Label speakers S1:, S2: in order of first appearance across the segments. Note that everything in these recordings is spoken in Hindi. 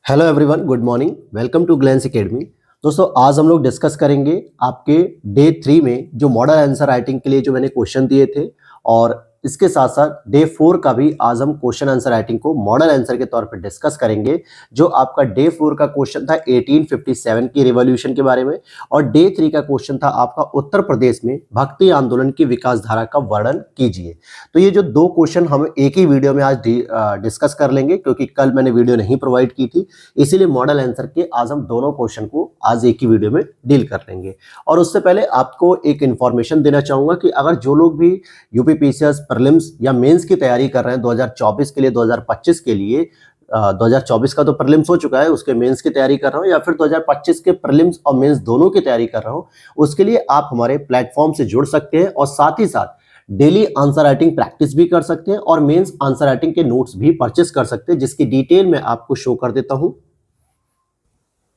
S1: Hello everyone, good morning. Welcome to Glance Academy. दोस्तों, आज हम लोग डिस्कस करेंगे आपके डे 3 में जो मॉडल आंसर राइटिंग के लिए जो मैंने क्वेश्चन दिए थे, और इसके साथ साथ डे 4 का भी आज हम क्वेश्चन आंसर राइटिंग को मॉडल आंसर के तौर पे डिस्कस करेंगे। जो आपका डे 4 का क्वेश्चन था 1857 की रिवॉल्यूशन के बारे में, और डे 3 का क्वेश्चन था आपका उत्तर प्रदेश में भक्ति आंदोलन की विकास धारा का वर्णन कीजिए। तो ये जो दो क्वेश्चन हम एक ही वीडियो में आज डिस्कस कर लेंगे, क्योंकि कल मैंने वीडियो नहीं प्रोवाइड की थी, इसीलिए मॉडल आंसर के आज हम दोनों क्वेश्चन को आज एक ही वीडियो में डील कर लेंगे। और उससे पहले आपको एक इंफॉर्मेशन देना चाहूंगा कि अगर जो लोग भी यूपीपीसीएस प्रीलिम्स या मेंस की तैयारी कर रहे हैं 2024 के लिए, 2025 के लिए, 2024 का तो प्रीलिम्स हो चुका है, उसके मेंस की तैयारी कर रहा हूं, या फिर 2025 के प्रीलिम्स और मेंस दोनों की तैयारी कर रहा हूं, उसके लिए आप हमारे प्लेटफॉर्म से जुड़ सकते हैं और साथ ही साथ डेली आंसर राइटिंग प्रैक्टिस भी कर सकते हैं और मेंस आंसर राइटिंग के नोट्स भी परचेस कर सकते हैं, जिसकी डिटेल मैं आपको शो कर देता हूं।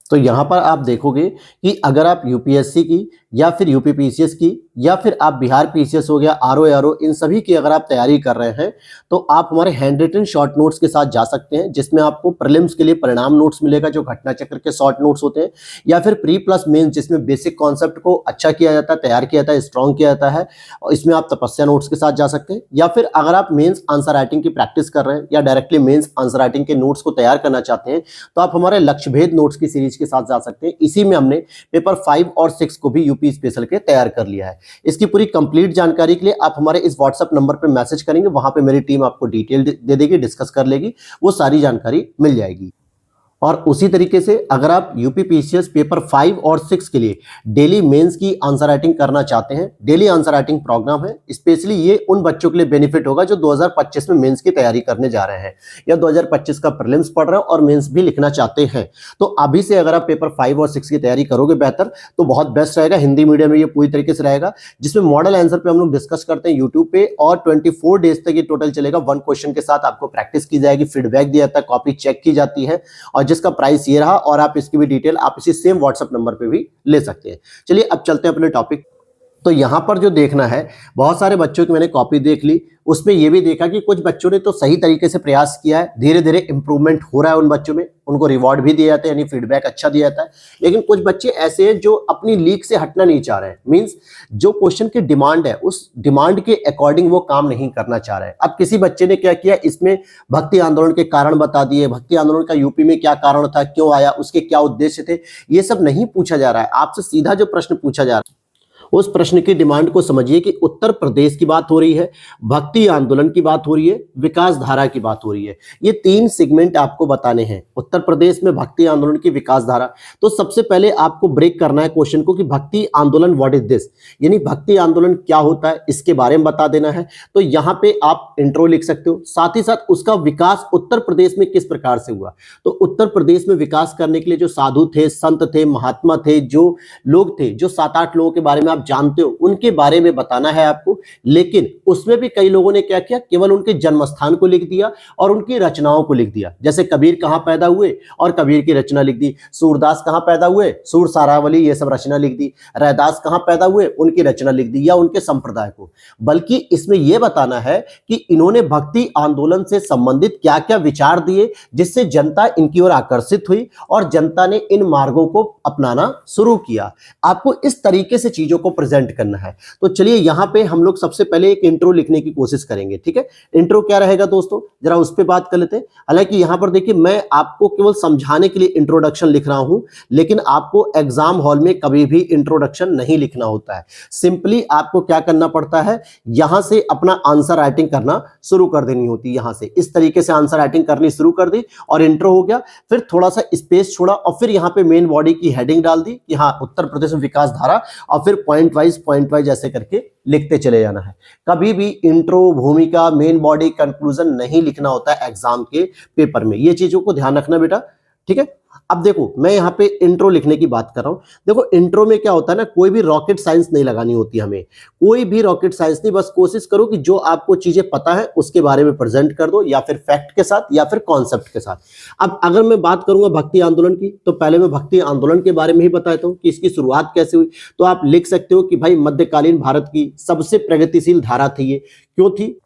S1: तो यहां पर आप देखोगे कि अगर आप यूपीएससी की या फिर यूपीपीसीएस की या फिर आप बिहार पीसीएस हो गया, आरओ इन सभी की अगर आप तैयारी कर रहे हैं, तो आप हमारे हैंड रिटन शॉर्ट नोट्स के साथ जा सकते हैं, जिसमें आपको प्रीलिम्स के लिए परिणाम नोट्स मिलेगा जो घटना चक्र के शॉर्ट नोट्स होते हैं, या फिर प्री प्लस मेंस जिसमें बेसिक कॉन्सेप्ट को अच्छा किया जाता है, तैयार किया जाता है, स्ट्रॉन्ग किया जाता है, और इसमें आप तपस्या नोट्स के साथ जा सकते हैं। या फिर अगर आप मेंस आंसर राइटिंग की प्रैक्टिस कर रहे हैं या डायरेक्टली मेंस आंसर राइटिंग के नोट्स को तैयार करना चाहते हैं, तो आप हमारे लक्ष्य भेद नोट्स की सीरीज के साथ जा सकते हैं। इसी में हमने पेपर 5 और 6 को भी यूपी स्पेशल के तैयार कर लिया है। इसकी पूरी कंप्लीट जानकारी के लिए आप हमारे इस व्हाट्सएप नंबर पे मैसेज करेंगे, वहां पे मेरी टीम आपको डिटेल दे देगी, डिस्कस कर लेगी, वो सारी जानकारी मिल जाएगी। और उसी तरीके से अगर आप यूपीपीसीएस पेपर 5 और 6 के लिए डेली मेंस की आंसर राइटिंग करना चाहते हैं, डेली आंसर राइटिंग प्रोग्राम है, स्पेशली ये उन बच्चों के लिए बेनिफिट होगा जो 2025 में मेंस की तैयारी करने जा रहे हैं या 2025 का प्रीलिम्स पढ़ रहे हैं और मेंस भी लिखना चाहते हैं। तो अभी से अगर आप पेपर 5 और 6 की तैयारी करोगे बेहतर, तो बहुत बेस्ट रहेगा। हिंदी मीडियम में ये पूरी तरीके से रहेगा, जिसमें मॉडल आंसर पे हम लोग डिस्कस करते हैं यूट्यूब पे, और 24 डेज तक ये टोटल चलेगा। 1 क्वेश्चन के साथ आपको प्रैक्टिस की जाएगी, फीडबैक दिया जाता है, कॉपी चेक की जाती है, और जिसका प्राइस ये रहा। और आप इसकी भी डिटेल आप इसी सेम व्हाट्सएप नंबर पे भी ले सकते हैं। चलिए अब चलते हैं अपने टॉपिक। तो यहां पर जो देखना है, बहुत सारे बच्चों की मैंने कॉपी देख ली, उसमें यह भी देखा कि कुछ बच्चों ने तो सही तरीके से प्रयास किया है, धीरे धीरे इंप्रूवमेंट हो रहा है उन बच्चों में, उनको रिवॉर्ड भी दिए जाते हैं, यानी फीडबैक अच्छा दिया जाता है। लेकिन कुछ बच्चे ऐसे हैं जो अपनी लीक से हटना नहीं चाह रहे हैं, मींस जो क्वेश्चन की डिमांड है उस डिमांड के अकॉर्डिंग वो काम नहीं करना चाह रहे हैं। अब किसी बच्चे ने क्या किया, इसमें भक्ति आंदोलन के कारण बता दिए, भक्ति आंदोलन का यूपी में क्या कारण था, क्यों आया, उसके क्या उद्देश्य थे, ये सब नहीं पूछा जा रहा है। आपसे सीधा जो प्रश्न पूछा जा रहा है, उस प्रश्न की डिमांड को समझिए कि उत्तर प्रदेश की बात हो रही है, भक्ति आंदोलन की बात हो रही है, विकास धारा की बात हो रही है। ये 3 सेगमेंट आपको बताने हैं। उत्तर प्रदेश में भक्ति आंदोलन की विकास धारा, तो सबसे पहले आपको ब्रेक करना है क्वेश्चन को कि भक्ति आंदोलन व्हाट इज दिस, यानी भक्ति आंदोलन क्या होता है, इसके बारे में बता देना है। तो यहां पे आप इंट्रो लिख सकते हो, साथ ही साथ उसका विकास उत्तर प्रदेश में किस प्रकार से हुआ। तो उत्तर प्रदेश में विकास करने के लिए जो साधु थे, संत थे, महात्मा थे, जो लोग थे, जो 7-8 लोगों के बारे में जानते हो, उनके बारे में बताना है आपको। लेकिन उसमें भी कई लोगों ने क्या किया, केवल उनके जन्म स्थान को लिख दिया और उनकी रचनाओं को लिख दिया। जैसे कबीर कहां पैदा हुए और कबीर की रचना लिख दी, सूरदास कहां पैदा हुए, सूर सारावली, ये सब रचना लिख दी, रैदास कहां पैदा हुए, उनकी रचना लिख दी, या उनके संप्रदाय को। बल्कि इसमें यह बताना है कि इन्होंने भक्ति आंदोलन से संबंधित क्या क्या विचार दिए, जिससे जनता इनकी ओर आकर्षित हुई और जनता ने इन मार्गों को अपनाना शुरू किया। आपको इस तरीके से चीजों को प्रेजेंट करना है। तो चलिए यहां पे हम लोग सबसे पहले एक इंट्रो लिखने की कोशिश करेंगे, ठीक है। इंट्रो क्या रहेगा दोस्तों, जरा उस पे बात कर लेते हैं। हालांकि यहां पर देखिए, मैं आपको केवल समझाने के लिए इंट्रोडक्शन लिख रहा हूं, लेकिन आपको एग्जाम हॉल में कभी भी इंट्रोडक्शन नहीं लिखना होता है। सिंपली आपको क्या करना पड़ता है, यहां से अपना आंसर राइटिंग करना शुरू कर देनी होती है। यहां से इस तरीके से आंसर राइटिंग करनी शुरू कर दी और इंट्रो हो गया, फिर थोड़ा सा स्पेस छोड़ा और फिर यहां पे मेन बॉडी की हेडिंग डाल दी कि हाँ उत्तर प्रदेश में विकास धारा, और फिर पॉइंट वाइज ऐसे करके लिखते चले जाना है। कभी भी इंट्रो, भूमिका, मेन बॉडी, कंक्लूजन नहीं लिखना होता है एग्जाम के पेपर में। ये चीजों को ध्यान रखना बेटा, ठीक है। अब देखो, मैं यहाँ पे इंट्रो लिखने की बात कर रहा हूं। देखो इंट्रो में क्या होता है ना, कोई भी रॉकेट साइंस नहीं लगानी होती हमें, कोई भी रॉकेट साइंस नहीं। बस कोशिश करो कि जो आपको चीजें पता है उसके बारे में प्रेजेंट कर दो, या फिर फैक्ट के साथ या फिर कॉन्सेप्ट के साथ। अब अगर मैं बात करूंगा भक्ति आंदोलन की, तो पहले मैं भक्ति आंदोलन के बारे में ही बताता हूं कि इसकी शुरुआत कैसे हुई। तो आप लिख सकते हो कि भाई मध्यकालीन भारत की सबसे प्रगतिशील धारा थी ये। क्यों थी,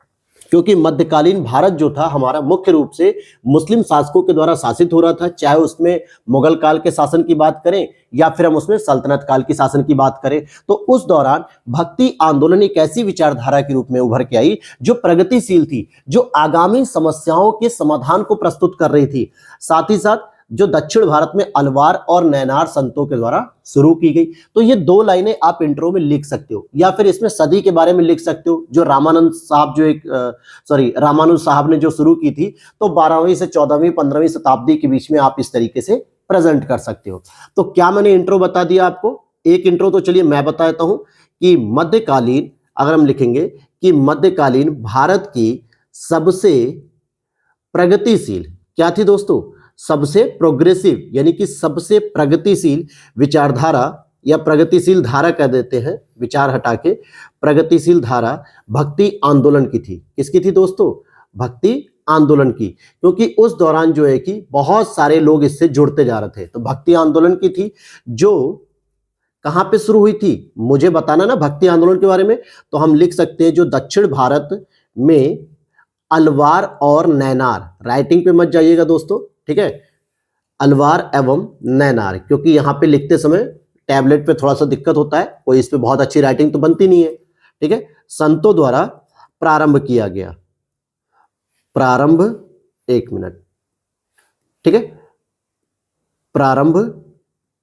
S1: क्योंकि मध्यकालीन भारत जो था हमारा मुख्य रूप से मुस्लिम शासकों के द्वारा शासित हो रहा था, चाहे उसमें मुगल काल के शासन की बात करें या फिर हम उसमें सल्तनत काल की शासन की बात करें। तो उस दौरान भक्ति आंदोलन एक ऐसी विचारधारा के रूप में उभर के आई जो प्रगतिशील थी, जो आगामी समस्याओं के समाधान को प्रस्तुत कर रही थी, साथ ही साथ जो दक्षिण भारत में अलवार और नैनार संतों के द्वारा शुरू की गई। तो ये 2 लाइनें आप इंट्रो में लिख सकते हो, या फिर इसमें सदी के बारे में लिख सकते हो, जो रामानंद साहब जो रामानुज साहब ने जो शुरू की थी, तो 12वीं से 14वीं 15वीं शताब्दी के बीच में आप इस तरीके से प्रेजेंट कर सकते हो। तो क्या मैंने इंट्रो बता दिया आपको? एक इंट्रो तो चलिए मैं बता देता हूं कि मध्यकालीन, अगर हम लिखेंगे कि मध्यकालीन भारत की सबसे प्रगतिशील क्या थी दोस्तों? सबसे प्रोग्रेसिव, यानी कि सबसे प्रगतिशील विचारधारा या प्रगतिशील धारा कह देते हैं, विचार हटा के प्रगतिशील धारा भक्ति आंदोलन की थी। किसकी थी दोस्तों? भक्ति आंदोलन की, क्योंकि उस दौरान जो है कि बहुत सारे लोग इससे जुड़ते जा रहे थे। तो भक्ति आंदोलन की थी, जो कहां पे शुरू हुई थी, मुझे बताना ना भक्ति आंदोलन के बारे में। तो हम लिख सकते हैं जो दक्षिण भारत में अलवार और नैनार, राइटिंग पे मत जाइएगा दोस्तों, ठीक है, अलवार एवं नैनार, क्योंकि यहां पे लिखते समय टैबलेट पे थोड़ा सा दिक्कत होता है, कोई इस पे बहुत अच्छी राइटिंग तो बनती नहीं है, ठीक है, संतों द्वारा प्रारंभ किया गया। प्रारंभ, एक मिनट, ठीक है, प्रारंभ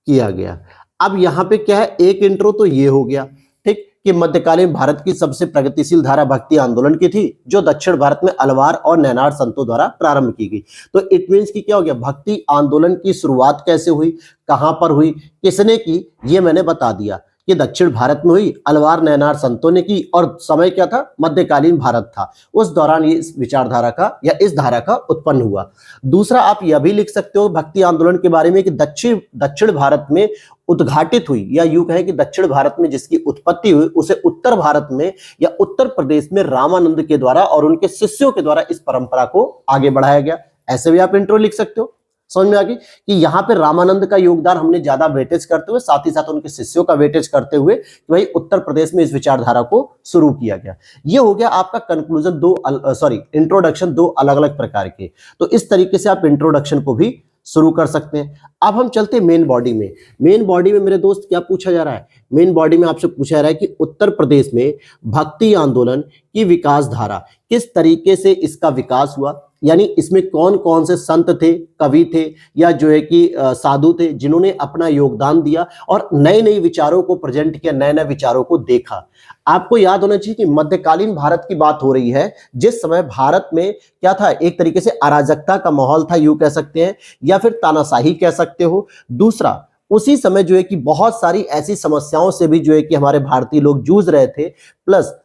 S1: किया गया। अब यहां पे क्या है, एक इंट्रो तो ये हो गया, ठीक, कि मध्यकालीन भारत की सबसे प्रगतिशील धारा भक्ति आंदोलन की थी, जो दक्षिण भारत में अलवार और नैनार संतों द्वारा प्रारंभ की गई। तो इट मींस कि क्या हो गया, भक्ति आंदोलन की शुरुआत कैसे हुई, कहां पर हुई, किसने की, ये मैंने बता दिया कि दक्षिण भारत में हुई, अलवार नैनार संतों ने की, और समय क्या था, मध्यकालीन भारत था। उस दौरान ये इस विचारधारा का या इस धारा का उत्पन्न हुआ। दूसरा आप यह भी लिख सकते हो भक्ति आंदोलन के बारे में कि दक्षिण भारत में उद्घाटित हुई, या यूं कहें कि दक्षिण भारत में जिसकी उत्पत्ति हुई उसे उत्तर भारत में या उत्तर प्रदेश में रामानंद के द्वारा और उनके शिष्यों के द्वारा इस परंपरा को आगे बढ़ाया गया। ऐसे भी आप इंट्रो लिख सकते हो। समझ में आ गई कि यहां पे रामानंद का योगदान हमने ज्यादा वेटेज करते हुए, साथ ही साथ उनके शिष्यों का वेटेज करते हुए कि भाई उत्तर प्रदेश में इस विचारधारा को शुरू किया गया। ये हो गया आपका कंक्लूजन, इंट्रोडक्शन 2 अलग अलग प्रकार के। तो इस तरीके से आप इंट्रोडक्शन को भी शुरू कर सकते हैं। अब हम चलते हैं मेन बॉडी में। मेन बॉडी में मेरे दोस्त क्या पूछा जा रहा है, मेन बॉडी में आपसे पूछा जा रहा है कि उत्तर प्रदेश में भक्ति आंदोलन की विकास धारा, किस तरीके से इसका विकास हुआ, यानी इसमें कौन कौन से संत थे, कवि थे, या जो है कि साधु थे जिन्होंने अपना योगदान दिया और नए नए विचारों को प्रेजेंट किया, नए नए विचारों को देखा। आपको याद होना चाहिए कि मध्यकालीन भारत की बात हो रही है, जिस समय भारत में क्या था, एक तरीके से अराजकता का माहौल था, यूं कह सकते हैं, या फिर तानाशाही कह सकते हो। दूसरा, उसी समय जो है कि बहुत सारी ऐसी समस्याओं से भी जो है कि हमारे भारतीय लोग जूझ रहे थे, प्लस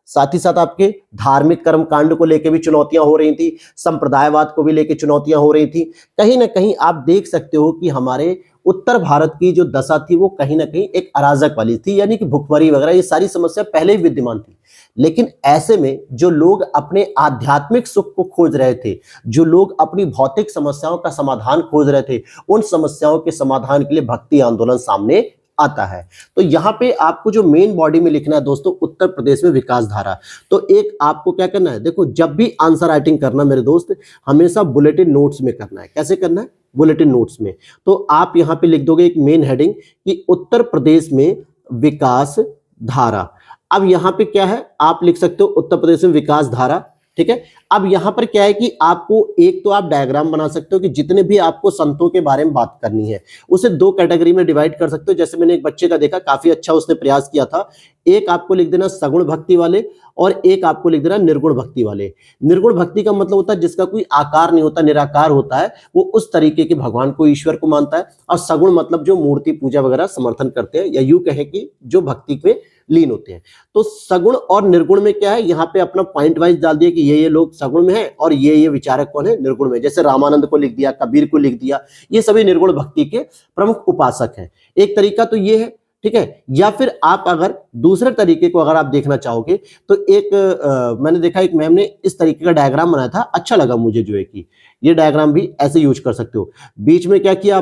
S1: साथ ही साथ आपके धार्मिक कर्म कांड को लेकर भी चुनौतियां हो रही थी, संप्रदायवाद को भी लेकर चुनौतियां हो रही थी। कहीं ना कहीं आप देख सकते हो कि हमारे उत्तर भारत की जो दशा थी वो कहीं ना कहीं एक अराजक वाली थी, यानी कि भुखमरी वगैरह ये सारी समस्या पहले ही विद्यमान थी। लेकिन ऐसे में जो लोग अपने आध्यात्मिक सुख को खोज रहे थे, जो लोग अपनी भौतिक समस्याओं का समाधान खोज रहे थे, उन समस्याओं के समाधान के लिए भक्ति आंदोलन सामने आता है। तो यहां पे आपको जो मेन बॉडी में लिखना है दोस्तों, उत्तर प्रदेश में विकास धारा। तो एक आपको क्या करना है, देखो जब भी आंसर राइटिंग करना मेरे दोस्त, हमेशा बुलेटिन नोट्स में करना है। कैसे करना है, बुलेटिन नोट्स में। तो आप यहां पे लिख दोगे एक मेन हेडिंग कि उत्तर प्रदेश में विकास धारा। अब यहां पे क्या है, आप लिख सकते हो उत्तर प्रदेश में विकास धारा, ठीक है। अब यहां पर क्या है कि आपको एक तो आप डायग्राम बना सकते हो कि जितने भी आपको संतों के बारे में बात करनी है उसे 2 कैटेगरी में डिवाइड कर सकते हो। जैसे मैंने एक बच्चे का देखा, काफी अच्छा उसने प्रयास किया था, एक आपको लिख देना सगुण भक्ति वाले और एक आपको लिख देना निर्गुण भक्ति वाले। निर्गुण भक्ति का मतलब होता है जिसका कोई आकार नहीं होता, निराकार होता है, वो उस तरीके के भगवान को, ईश्वर को मानता है। और सगुण मतलब जो मूर्ति पूजा वगैरह समर्थन करते हैं, या यूं कहें कि जो भक्ति पे लीन होते हैं। तो सगुण और निर्गुण में क्या है, यहाँ पे अपना पॉइंट वाइज डाल दिया कि ये लोग सगुण में है और ये विचारक कौन है, निर्गुण में। जैसे रामानंद को लिख दिया, कबीर को लिख दिया, ये सभी निर्गुण भक्ति के प्रमुख उपासक हैं। एक तरीका तो ये है, ठीक है। या फिर आप अगर दूसरे तरीके को अगर आप देखना चाहोगे तो एक मैंने देखा एक मैम ने इस तरीके का डायग्राम बनाया था, अच्छा लगा मुझे, जो है कि ये डायग्राम भी ऐसे यूज कर सकते हो। बीच में क्या किया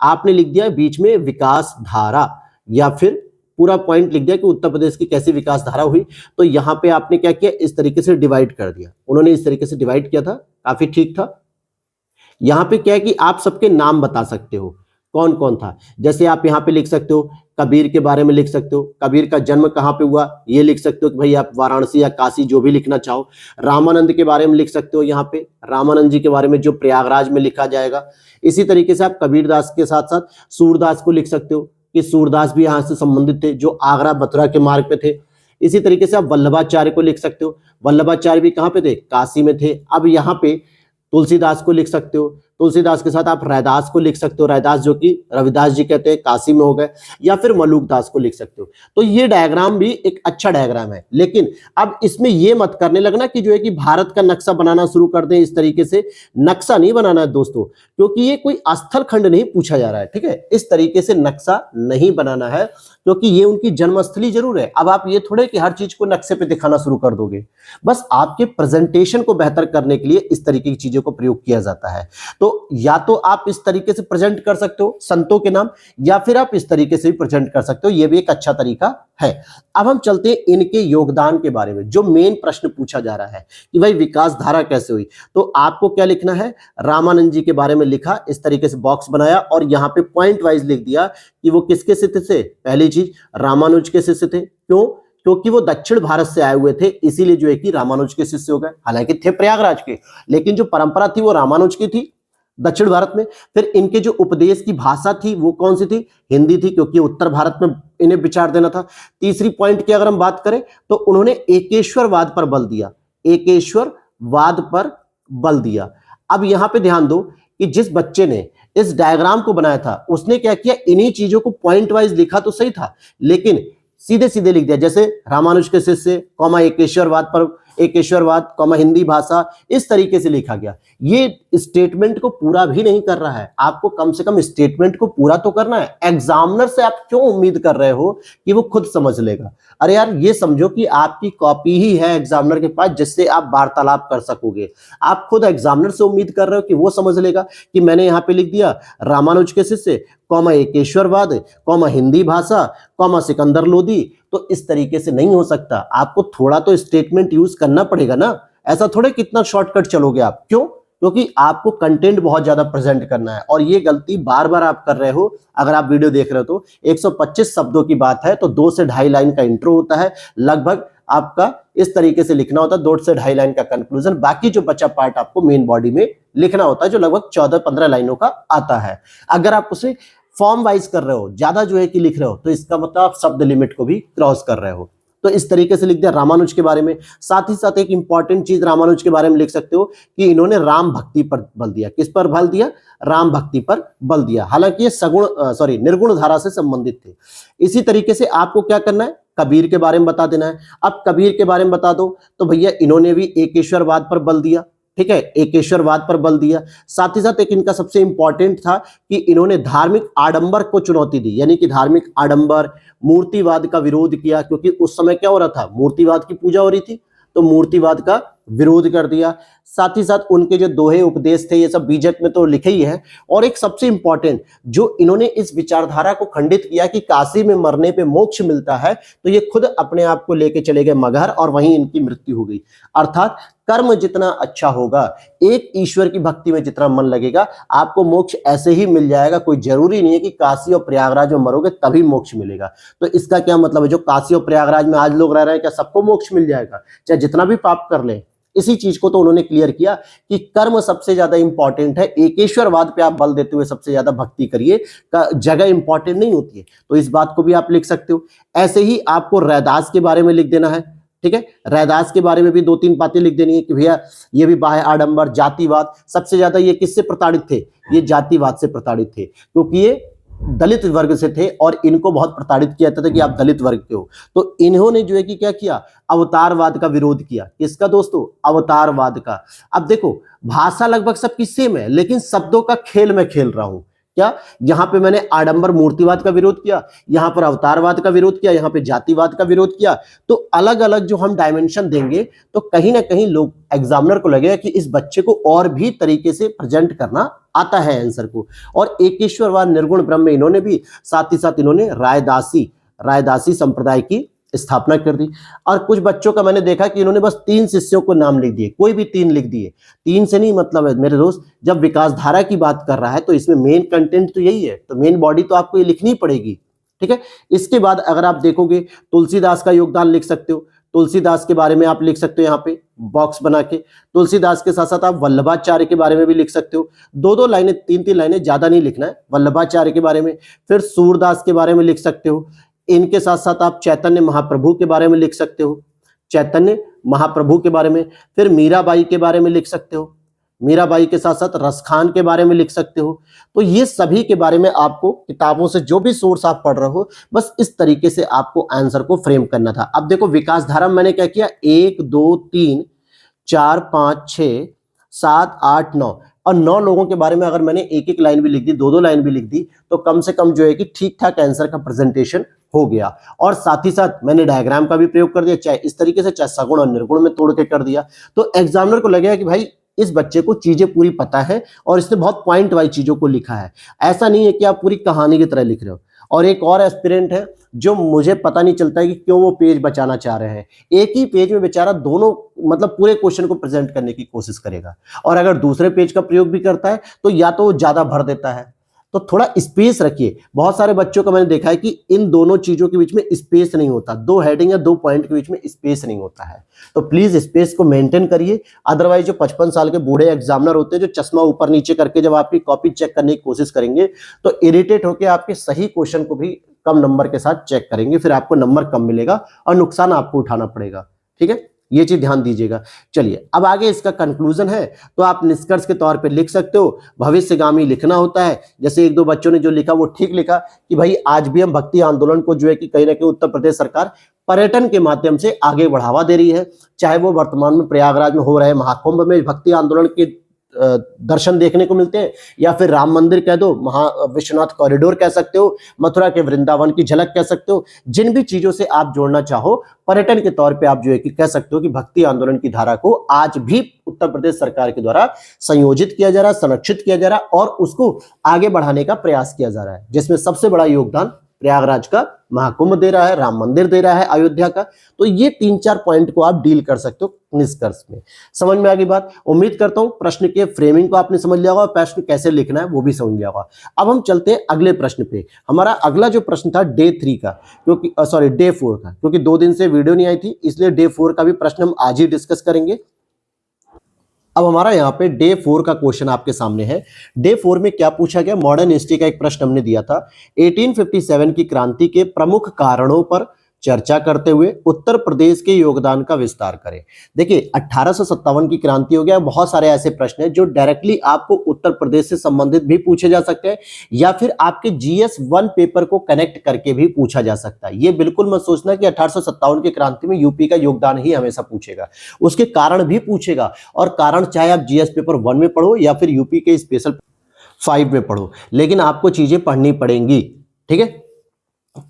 S1: आपने लिख दिया बीच में विकास धारा या फिर पूरा पॉइंट लिख दिया कि उत्तर प्रदेश की कैसी विकास धारा हुई। तो यहाँ पे आपने क्या किया, इस तरीके से डिवाइड कर दिया, उन्होंने इस तरीके से डिवाइड किया था, काफी ठीक था। यहाँ पे क्या है कि आप सबके नाम बता सकते हो कौन कौन था। जैसे आप यहाँ पे लिख सकते हो कबीर के बारे में लिख सकते हो, कबीर का जन्म कहाँ पे हुआ ये लिख सकते हो कि भाई आप वाराणसी या काशी जो भी लिखना चाहो। रामानंद के बारे में लिख सकते हो, यहाँ पे रामानंद जी के बारे में जो प्रयागराज में लिखा जाएगा। इसी तरीके से आप कबीरदास के साथ साथ सूरदास को लिख सकते हो कि सूरदास भी यहाँ से संबंधित थे जो आगरा मथुरा के मार्ग पे थे। इसी तरीके से आप वल्लभाचार्य को लिख सकते हो, वल्लभाचार्य भी कहाँ पे थे, काशी में थे। अब यहाँ पे तुलसीदास को लिख सकते हो, तुलसीदास के साथ आप रैदास को लिख सकते हो, रैदास जो कि रविदास जी कहते हैं, काशी में हो गए। या फिर मलुकदास को लिख सकते हो। तो ये डायग्राम भी एक अच्छा डायग्राम है, लेकिन अब इसमें ये मत करने लगना कि जो है कि भारत का नक्शा बनाना शुरू कर दें इस तरीके से। नक्शा नहीं बनाना है दोस्तों, क्योंकि ये कोई स्थल खंड नहीं पूछा जा रहा है, ठीक है। इस तरीके से नक्शा नहीं बनाना है, क्योंकि ये उनकी जन्मस्थली जरूर है। अब आप ये थोड़े कि हर चीज को नक्शे पे दिखाना शुरू कर दोगे, बस आपके प्रेजेंटेशन को बेहतर करने के लिए इस तरीके की चीजों को प्रयोग किया जाता है। तो या तो आप इस तरीके से प्रेजेंट कर सकते हो संतों के नाम, या फिर आप इस तरीके से भी प्रेजेंट कर सकते हो, यह भी एक अच्छा तरीका है। अब हम चलते हैं इनके योगदान के बारे में, जो मेन प्रश्न पूछा जा रहा है कि भाई विकास धारा कैसे हुई। तो आपको क्या लिखना है, रामानंद जी के बारे में लिखा, इस तरीके से बॉक्स बनाया और यहां पे पॉइंट वाइज लिख दिया कि वो किसके शिष्य थे। पहली चीज रामानुज के शिष्य थे। क्यों? क्योंकि वो दक्षिण भारत से आए हुए थे, इसीलिए जो है कि रामानुज के शिष्य हो गए। हालांकि थे प्रयागराज के, लेकिन जो परंपरा थी वो रामानुज की थी दक्षिण भारत में। फिर इनके जो उपदेश की भाषा थी वो कौन सी थी, हिंदी थी, क्योंकि उत्तर भारत में इन्हें विचार देना था। तीसरी पॉइंट की अगर हम बात करें तो उन्होंने एकेश्वरवाद पर बल दिया, एकेश्वरवाद पर बल दिया। अब यहां पे ध्यान दो कि जिस बच्चे ने इस डायग्राम को बनाया था उसने क्या किया, इन्हीं चीजों को पॉइंट वाइज लिखा तो सही था, लेकिन सीधे सीधे लिख दिया। जैसे रामानुज के शिष्य कॉमा एकेश्वरवाद पर, एकेश्वरवाद कॉमा हिंदी भाषा, इस तरीके से लिखा गया। ये स्टेटमेंट को पूरा भी नहीं कर रहा है। आपको कम से कम स्टेटमेंट को पूरा तो करना है। एग्जामिनर से आप क्यों उम्मीद कर रहे हो कि वो खुद समझ लेगा? अरे यार, ये समझो कि आपकी कॉपी ही है एग्जामिनर के पास, जिससे आप वार्तालाप कर सकोगे। आप खुद एग्जामिनर से उम्मीद कर रहे हो कि वो समझ लेगा कि मैंने यहां पे लिख दिया रामानुज के शिष्य कॉमा एकेश्वरवाद कॉमा हिंदी भाषा कॉमा सिकंदर लोदी। तो इस तरीके से नहीं हो सकता। आपको थोड़ा तो स्टेटमेंट यूज करना पड़ेगा ना। ऐसा थोड़े कितना शॉर्टकट चलोगे आप। क्यों? क्योंकि आपको कंटेंट बहुत ज्यादा प्रेजेंट करना है, और ये गलती बार बार आप कर रहे हो। अगर आप वीडियो देख रहे हो तो 125 शब्दों की बात है तो 2 से ढाई लाइन का इंट्रो होता है, लगभग आपका इस तरीके से लिखना होता है, 2 से ढाई लाइन का कंक्लूजन, बाकी जो बचा पार्ट आपको मेन बॉडी में लिखना होता है, जो लगभग 14-15 लाइनों का आता है। अगर आप उसे फॉर्म वाइज कर रहे हो, ज्यादा जो है कि लिख रहे हो, तो इसका मतलब आप शब्द लिमिट को भी क्रॉस कर रहे हो। तो इस तरीके से लिख दिया रामानुज के बारे में। साथ ही साथ एक इंपॉर्टेंट चीज रामानुज के बारे में लिख सकते हो कि इन्होंने राम भक्ति पर बल दिया। किस पर बल दिया? राम भक्ति पर बल दिया। हालांकि ये निर्गुण धारा से संबंधित थे। इसी तरीके से आपको क्या करना है, कबीर के बारे में बता देना है। अब कबीर के बारे में बता दो तो भैया इन्होंने भी एकेश्वरवाद पर बल दिया, ठीक है, एकेश्वरवाद पर बल दिया। साथ ही साथ एक इनका सबसे इंपॉर्टेंट था कि इन्होंने धार्मिक आडंबर को चुनौती दी, यानी कि धार्मिक आडंबर, मूर्तिवाद का विरोध किया, क्योंकि उस समय क्या हो रहा था, मूर्तिवाद की पूजा हो रही थी, तो मूर्तिवाद का विरोध कर दिया। साथ ही साथ उनके जो दोहे उपदेश थे, ये सब बीजक में तो लिखे ही है। और एक सबसे इंपॉर्टेंट, जो इन्होंने इस विचारधारा को खंडित किया कि काशी में मरने पे मोक्ष मिलता है, तो ये खुद अपने आप को लेके चले गए मगहर और वहीं इनकी मृत्यु हो गई। अर्थात कर्म जितना अच्छा होगा, एक ईश्वर की भक्ति में जितना मन लगेगा, आपको मोक्ष ऐसे ही मिल जाएगा। कोई जरूरी नहीं है कि काशी और प्रयागराज में मरोगे तभी मोक्ष मिलेगा। तो इसका क्या मतलब है, जो काशी और प्रयागराज में आज लोग रह रहे हैं, क्या सबको मोक्ष मिल जाएगा चाहे जितना भी पाप कर ले? इसी चीज को तो उन्होंने क्लियर किया कि कर्म सबसे ज्यादा इंपॉर्टेंट है। एकेश्वरवाद पे आप बल देते हुए सबसे ज्यादा भक्ति करिए, जगह इंपॉर्टेंट नहीं होती है। तो इस बात को भी आप लिख सकते हो। ऐसे ही आपको रैदास के बारे में लिख देना है, ठीक है। रैदास के बारे में भी 2-3 बातें लिख देनी है कि भैया ये भी बाह्य आडंबर, जातिवाद, सबसे ज्यादा ये किससे प्रताड़ित थे? ये जातिवाद से प्रताड़ित थे, क्योंकि ये दलित वर्ग से थे और इनको बहुत प्रताड़ित किया जाता था कि आप दलित वर्ग के हो। तो इन्होंने जो है कि क्या किया, अवतारवाद का विरोध किया। किसका दोस्तों? अवतारवाद का। अब देखो, भाषा लगभग सबकी सेम है, लेकिन शब्दों का खेल मैं खेल रहा हूं। क्या? यहां पे मैंने आडंबर मूर्तिवाद का विरोध किया, यहां पर अवतारवाद का विरोध किया, यहां पे जातिवाद का विरोध किया। तो अलग अलग जो हम डायमेंशन देंगे, तो कहीं ना कहीं लोग, एग्जामिनर को लगेगा कि इस बच्चे को और भी तरीके से प्रेजेंट करना आता है आंसर को। और एकेश्वरवाद, निर्गुण ब्रह्म इन्होंने भी, साथ ही साथ इन्होंने रायदासी रायदासी संप्रदाय की स्थापना कर दी। और कुछ बच्चों का मैंने देखा कि इन्होंने बस 3 शिष्यों को नाम लिख दिए, कोई भी 3 लिख दिए। 3 से नहीं मतलब है मेरे दोस्त, जब विकासधारा की बात कर रहा है तो इसमें मेन कंटेंट तो यही है, तो मेन बॉडी तो आपको ये लिखनी पड़ेगी, ठीक है। इसके बाद अगर आप देखोगे तुलसीदास का योगदान लिख सकते हो, तुलसीदास के बारे में आप लिख सकते हो यहाँ पे बॉक्स बना के। तुलसीदास के साथ साथ आप वल्लभाचार्य के बारे में भी लिख सकते हो, 2-2 लाइनें 3-3 लाइनें, ज्यादा नहीं लिखना है, वल्लभाचार्य के बारे में। फिर सूरदास के बारे में लिख सकते हो। इनके साथ साथ आप चैतन्य महाप्रभु के बारे में लिख सकते हो, चैतन्य महाप्रभु के बारे में। फिर मीराबाई के बारे में लिख सकते हो, मीराबाई के साथ साथ रसखान के बारे में लिख सकते हो। तो ये सभी के बारे में आपको किताबों से जो भी सोर्स आप पढ़ रहे हो, बस इस तरीके से आपको आंसर को फ्रेम करना था। अब देखो विकासधारा मैंने क्या किया, 1 2 3 4 5 6 7 8 9 और 9 लोगों के बारे में अगर मैंने एक एक लाइन भी लिख दी, 2-2 लाइन भी लिख दी, तो कम से कम जो है कि ठीक ठाक आंसर का प्रेजेंटेशन हो गया। और साथ ही साथ मैंने डायग्राम का भी प्रयोग कर दिया, चाहे इस तरीके से, चाहे सगुण और निर्गुण में तोड़ के कर दिया। तो एग्जामिनर को लगेगा कि भाई इस बच्चे को चीजें पूरी पता है और इसने बहुत पॉइंट वाइज चीजों को लिखा है। ऐसा नहीं है कि आप पूरी कहानी की तरह लिख रहे हो। और एक और एस्पिरेंट है जो मुझे पता नहीं चलता है कि क्यों वो पेज बचाना चाह रहे हैं। एक ही पेज में बेचारा दोनों मतलब पूरे क्वेश्चन को प्रेजेंट करने की कोशिश करेगा, और अगर दूसरे पेज का प्रयोग भी करता है तो या तो वो ज्यादा भर देता है। तो थोड़ा स्पेस रखिए। बहुत सारे बच्चों का मैंने देखा है कि इन दोनों चीजों के बीच में स्पेस नहीं होता, 2 हेडिंग या 2 पॉइंट के बीच में स्पेस नहीं होता है। तो प्लीज स्पेस को मेंटेन करिए। अदरवाइज जो 55 साल के बूढ़े एग्जामिनर होते हैं, जो चश्मा ऊपर नीचे करके जब आपकी कॉपी चेक करने की कोशिश करेंगे, तो इरिटेट होकर आपके सही क्वेश्चन को भी कम नंबर के साथ चेक करेंगे, फिर आपको नंबर कम मिलेगा और नुकसान आपको उठाना पड़ेगा, ठीक है। ये चीज ध्यान दीजिएगा। चलिए अब आगे इसका कंक्लूजन है, तो आप निष्कर्ष के तौर पे लिख सकते हो, भविष्यगामी लिखना होता है। जैसे 1-2 बच्चों ने जो लिखा वो ठीक लिखा कि भाई आज भी हम भक्ति आंदोलन को जो है कि कहीं ना कहीं उत्तर प्रदेश सरकार पर्यटन के माध्यम से आगे बढ़ावा दे रही है। चाहे वो वर्तमान में प्रयागराज में हो रहे महाकुंभ में भक्ति आंदोलन के दर्शन देखने को मिलते हैं, या फिर राम मंदिर कह दो, महा विश्वनाथ कॉरिडोर कह सकते हो, मथुरा के वृंदावन की झलक कह सकते हो। जिन भी चीजों से आप जोड़ना चाहो पर्यटन के तौर पे आप जो है कि कह सकते हो कि भक्ति आंदोलन की धारा को आज भी उत्तर प्रदेश सरकार के द्वारा संयोजित किया जा रहा है, संरक्षित किया जा रहा है और उसको आगे बढ़ाने का प्रयास किया जा रहा है, जिसमें सबसे बड़ा योगदान प्रयागराज का महाकुंभ दे रहा है, राम मंदिर दे रहा है अयोध्या का। तो ये 3-4 पॉइंट को आप डील कर सकते हो निष्कर्ष में। समझ में आ गई बात। उम्मीद करता हूं प्रश्न के फ्रेमिंग को आपने समझ लिया होगा, प्रश्न कैसे लिखना है वो भी समझ लिया होगा। अब हम चलते हैं अगले प्रश्न पे। हमारा अगला जो प्रश्न था डे 3 का, क्योंकि डे 4 का, क्योंकि 2 दिन से वीडियो नहीं आई थी, इसलिए डे 4 का भी प्रश्न हम आज ही डिस्कस करेंगे। अब हमारा यहाँ पे डे 4 का क्वेश्चन आपके सामने है। डे 4 में क्या पूछा गया, मॉडर्न हिस्ट्री का एक प्रश्न हमने दिया था। 1857 की क्रांति के प्रमुख कारणों पर चर्चा करते हुए उत्तर प्रदेश के योगदान का विस्तार करें। देखिए 1857 की क्रांति हो गया, बहुत सारे ऐसे प्रश्न हैं जो डायरेक्टली आपको उत्तर प्रदेश से संबंधित भी पूछे जा सकते हैं, या फिर आपके GS 1 पेपर को कनेक्ट करके भी पूछा जा सकता है। ये बिल्कुल मत सोचना कि 1857 की क्रांति में यूपी का योगदान ही हमेशा पूछेगा, उसके कारण भी पूछेगा। और कारण चाहे आप GS पेपर 1 में पढ़ो या फिर यूपी के स्पेशल 5 में पढ़ो, लेकिन आपको चीजें पढ़नी पड़ेंगी, ठीक है।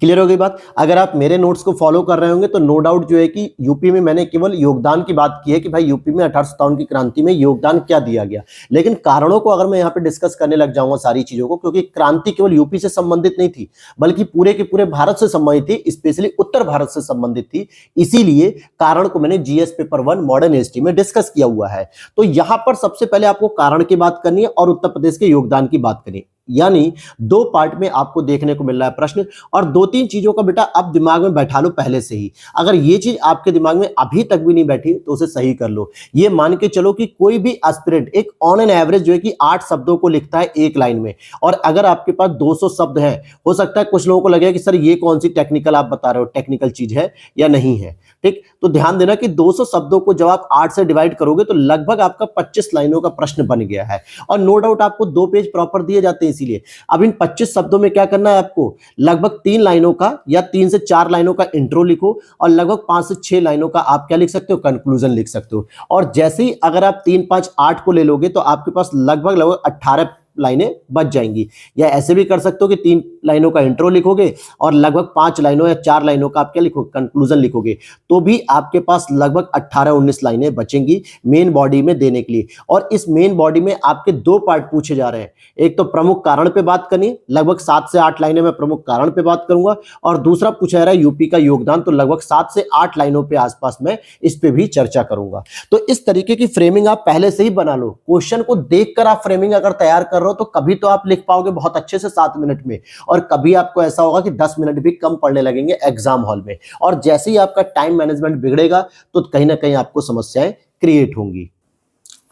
S1: क्लियर हो गई बात। अगर आप मेरे नोट्स को फॉलो कर रहे होंगे तो नो डाउट जो है कि यूपी में मैंने केवल योगदान की बात की है कि भाई यूपी में 1857 की क्रांति में योगदान क्या दिया गया, लेकिन कारणों को अगर मैं यहाँ पे डिस्कस करने लग जाऊंगा सारी चीजों को, क्योंकि क्रांति केवल यूपी से संबंधित नहीं थी बल्कि पूरे के पूरे भारत से संबंधित थी, स्पेशली उत्तर भारत से संबंधित थी, इसीलिए कारण को मैंने GS पेपर 1 मॉडर्न हिस्ट्री में डिस्कस किया हुआ है। तो यहां पर सबसे पहले आपको कारण की बात करनी है और उत्तर प्रदेश के योगदान की बात करनी है, यानी 2 पार्ट में आपको देखने को मिल रहा है प्रश्न। और 2-3 चीजों का बेटा आप दिमाग में बैठा लो पहले से ही। अगर ये चीज आपके दिमाग में अभी तक भी नहीं बैठी तो उसे सही कर लो। ये मान के चलो कि कोई भी एस्पिरेंट एक ऑन एन एवरेज जो है कि 8 शब्दों को लिखता है एक लाइन में, और अगर आपके पास 200 शब्द हैं, हो सकता है कुछ लोगों को लगेगा कि सर ये कौन सी टेक्निकल आप बता रहे हो, टेक्निकल चीज है या नहीं है, ठीक। तो ध्यान देना कि 200 शब्दों को जब आप 8 से डिवाइड करोगे तो लगभग आपका 25 लाइनों का प्रश्न बन गया है। और नो डाउट आपको 2 पेज प्रॉपर दिए जाते हैं, इसीलिए अब इन 25 शब्दों में क्या करना है आपको, लगभग 3 लाइनों का या 3 से 4 लाइनों का इंट्रो लिखो, और लगभग 5 से 6 लाइनों का आप क्या लिख सकते हो, कंक्लूजन लिख सकते हो। और जैसे ही अगर आप 3, 5, 8 को ले लोगे तो आपके पास लगभग 18 लाइनें बच जाएंगी। या ऐसे भी कर सकते हो कि 3 लाइनों का इंट्रो लिखोगे और लगभग 5 लाइनों या 4 लाइनों का आप क्या लिखोगे, कंक्लूजन लिखोगे, तो भी आपके पास लगभग 18-19 लाइनें बचेंगी मेन बॉडी में देने के लिए। और इस मेन बॉडी में आपके 2 पार्ट पूछे जा रहे हैं। एक तो प्रमुख कारण पे बात करनी, लगभग 7 से 8 लाइनें मैं प्रमुख कारण पे बात करूंगा, और दूसरा पूछा जा रहा है यूपी का योगदान, तो लगभग 7 से 8 लाइनों पे आसपास मैं इस पे भी चर्चा करूंगा। तो इस तरीके की फ्रेमिंग आप पहले से ही बना लो। क्वेश्चन को देखकर आप फ्रेमिंग अगर तैयार कर रहे हो तो कभी तो आप लिख पाओगे बहुत अच्छे से 7 मिनट में, और कभी आपको ऐसा होगा कि 10 मिनट भी कम पड़ने लगेंगे एग्जाम हॉल में। और जैसे ही आपका टाइम मैनेजमेंट बिगड़ेगा तो कहीं ना कहीं आपको समस्याएं क्रिएट होंगी।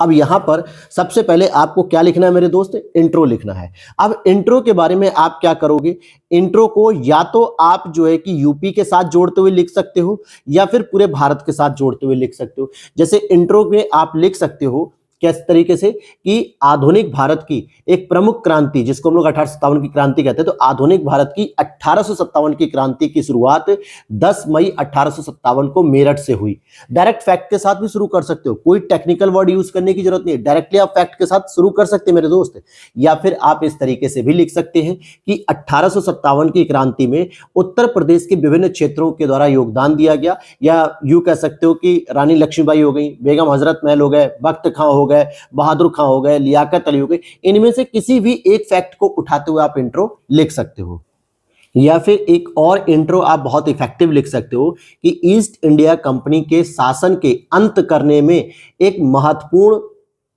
S1: अब यहां पर सबसे पहले आपको क्या लिखना है मेरे दोस्त, इंट्रो लिखना है। अब इंट्रो के बारे में आप क्या करोगे, इंट्रो को या तो आप जो है कि यूपी के साथ जोड़ते हुए लिख सकते हो या फिर पूरे भारत के साथ जोड़ते हुए लिख सकते हो। जैसे इंट्रो में आप लिख सकते हो किस तरीके से कि आधुनिक भारत की एक प्रमुख क्रांति, जिसको हम लोग 1857 की क्रांति कहते हैं, तो आधुनिक भारत की 1857 की क्रांति की शुरुआत 10 मई 1857 को मेरठ से हुई। डायरेक्ट फैक्ट के साथ भी शुरू कर सकते हो, कोई टेक्निकल वर्ड यूज करने की जरूरत नहीं है, डायरेक्टली आप फैक्ट के साथ शुरू कर सकते हैं मेरे दोस्त। या फिर आप इस तरीके से भी लिख सकते हैं कि 1857 की क्रांति में उत्तर प्रदेश के विभिन्न क्षेत्रों के द्वारा योगदान दिया गया, या यूं कह सकते हो कि रानी लक्ष्मीबाई हो गई, बेगम हजरत महल हो गए, बख्त खां हो गए, बहादुर खां हो गए, लियाकत अली हो गए, इनमें से किसी भी एक फैक्ट को उठाते हुए आप इंट्रो लिख सकते हो। या फिर एक और इंट्रो आप बहुत इफेक्टिव लिख सकते हो कि ईस्ट इंडिया कंपनी के शासन के अंत करने में एक महत्वपूर्ण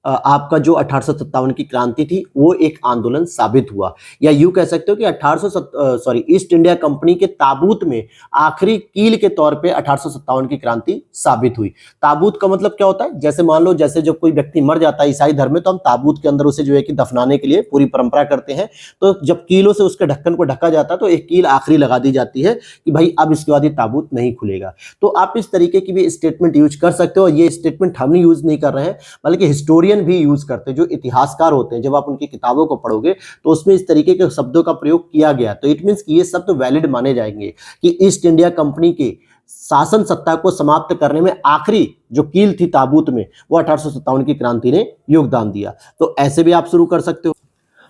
S1: आपका जो 1857 की क्रांति थी वो एक आंदोलन साबित हुआ। या यूं कह सकते हो कि ईस्ट इंडिया कंपनी के ताबूत में आखिरी कील के तौर पे 1857 की क्रांति साबित हुई। ताबूत का मतलब क्या होता है, जैसे मान लो जैसे जब कोई व्यक्ति मर जाता है ईसाई धर्म में, तो हम ताबूत के अंदर उसे जो है कि दफनाने के लिए पूरी परंपरा करते हैं। तो जब कीलों से उसके ढक्कन को ढका जाता है तो एक कील आखिरी लगा दी जाती है कि भाई अब इसके बाद ये ताबूत नहीं खुलेगा। तो आप इस तरीके की भी स्टेटमेंट यूज कर सकते हो। ये स्टेटमेंट हम यूज नहीं कर रहे हैं, बल्कि हिस्टोरियन भी यूज करते हैं, जो इतिहासकार होते हैं। जब आप उनकी किताबों को पढ़ोगे तो उसमें इस तरीके के शब्दों का प्रयोग किया गया, तो इट मींस कि ये शब्द वैलिड माने जाएंगे कि ईस्ट इंडिया कंपनी के शासन सत्ता को समाप्त करने में आखिरी जो कील थी ताबूत में, वो 1857 की क्रांति ने योगदान दिया। तो ऐसे भी आप शुरू कर सकते हो।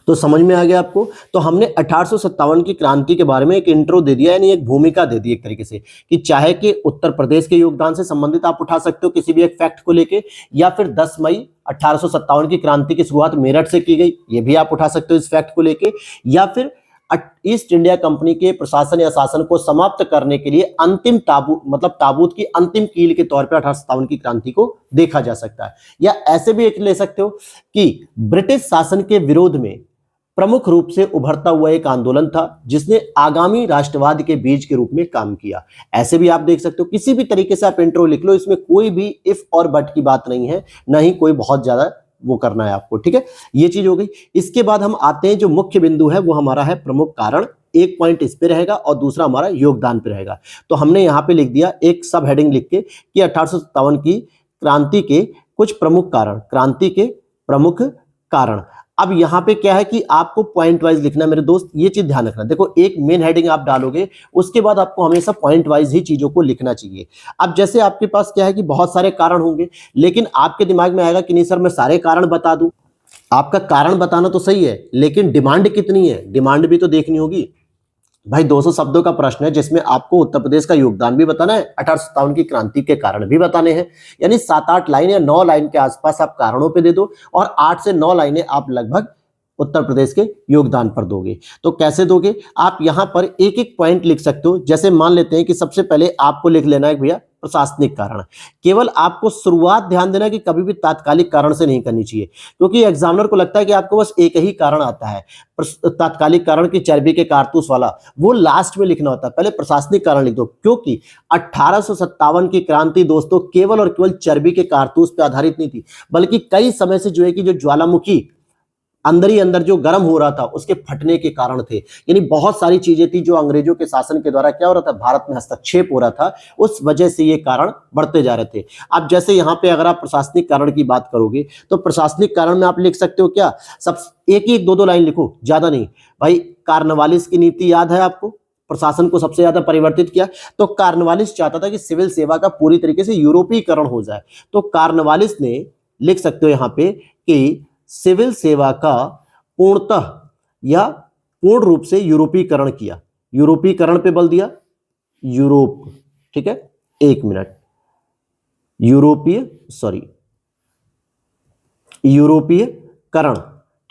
S1: तो समझ में आ गया आपको। तो हमने 1857 की क्रांति के बारे में एक इंट्रो दे दिया, यानी एक भूमिका दे दी एक तरीके से, कि चाहे कि उत्तर प्रदेश के योगदान से संबंधित आप उठा सकते हो किसी भी एक फैक्ट को लेके, या फिर 10 मई 1857 की क्रांति की शुरुआत मेरठ से की गई, ये भी आप उठा सकते हो इस फैक्ट को लेके, या फिर ईस्ट इंडिया कंपनी के प्रशासन या शासन को समाप्त करने के लिए अंतिम ताबूत, मतलब ताबूत की अंतिम कील के तौर पर 1857 की क्रांति को देखा जा सकता है। या ऐसे भी एक ले सकते हो कि ब्रिटिश शासन के विरोध में प्रमुख रूप से उभरता हुआ एक आंदोलन था जिसने आगामी राष्ट्रवाद के बीज के रूप में काम किया। ऐसे भी आप देख सकते हो, किसी भी तरीके से आप इंट्रो लिख लो, इसमें कोई भी इफ और बट की बात नहीं है, ना ही कोई बहुत ज्यादा वो करना है आपको, ठीक है। ये चीज हो गई। इसके बाद हम आते हैं, जो मुख्य बिंदु है वो हमारा है प्रमुख कारण। एक पॉइंट इस पे रहेगा और दूसरा हमारा योगदान पे रहेगा। तो हमने यहां पे लिख दिया एक सब हेडिंग लिख के कि 1857 की क्रांति के कुछ प्रमुख कारण, क्रांति के प्रमुख कारण। अब यहां पे क्या है कि आपको पॉइंट वाइज लिखना है मेरे दोस्त, ये चीज ध्यान रखना। देखो, एक मेन हेडिंग आप डालोगे, उसके बाद आपको हमेशा पॉइंट वाइज ही चीजों को लिखना चाहिए। अब जैसे आपके पास क्या है कि बहुत सारे कारण होंगे, लेकिन आपके दिमाग में आएगा कि नहीं सर मैं सारे कारण बता दूं। आपका कारण बताना तो सही है, लेकिन डिमांड कितनी है, डिमांड भी तो देखनी होगी भाई। 200 शब्दों का प्रश्न है जिसमें आपको उत्तर प्रदेश का योगदान भी बताना है, 1857 की क्रांति के कारण भी बताने हैं। यानी 7-8 लाइन या 9 लाइन के आसपास आप कारणों पे दे दो, और 8 से 9 लाइनें आप लगभग उत्तर प्रदेश के योगदान पर दोगे। तो कैसे दोगे, आप यहां पर एक एक पॉइंट लिख सकते हो। जैसे मान लेते हैं कि सबसे पहले आपको लिख लेना है भैया प्रशासनिक कारण। केवल आपको शुरुआत ध्यान देना कि कभी भी तात्कालिक कारण से नहीं करनी चाहिए, क्योंकि एग्जामिनर को लगता है कि आपको बस एक ही कारण आता है, तात्कालिक कारण की चर्बी के कारतूस वाला, वो लास्ट में लिखना होता है। पहले प्रशासनिक कारण लिख दो, क्योंकि 1857 की क्रांति दोस्तों केवल और केवल चर्बी के कारतूस पर आधारित नहीं थी, बल्कि कई समय से जो है कि जो ज्वालामुखी अंदर ही अंदर जो गर्म हो रहा था उसके फटने के कारण थे। यानी बहुत सारी चीजें थी जो अंग्रेजों के शासन के द्वारा क्या हो रहा था, भारत में हस्तक्षेप हो रहा था, उस वजह से ये कारण बढ़ते जा रहे थे। अब जैसे यहाँ पे अगर आप प्रशासनिक कारण की बात करोगे तो प्रशासनिक कारण में आप लिख सकते हो क्या, सब एक ही 2-2 लाइन लिखो, ज्यादा नहीं भाई। कार्नवालिस की नीति याद है आपको, प्रशासन को सबसे ज्यादा परिवर्तित किया। तो कार्नवालिस चाहता था कि सिविल सेवा का पूरी तरीके से यूरोपीकरण हो जाए। तो कार्नवालिस ने लिख सकते हो यहाँ पे कि सिविल सेवा का पूर्णतः या पूर्ण रूप से यूरोपीकरण किया, यूरोपीकरण पे बल दिया, यूरोप, ठीक है, एक मिनट, यूरोपीयकरण,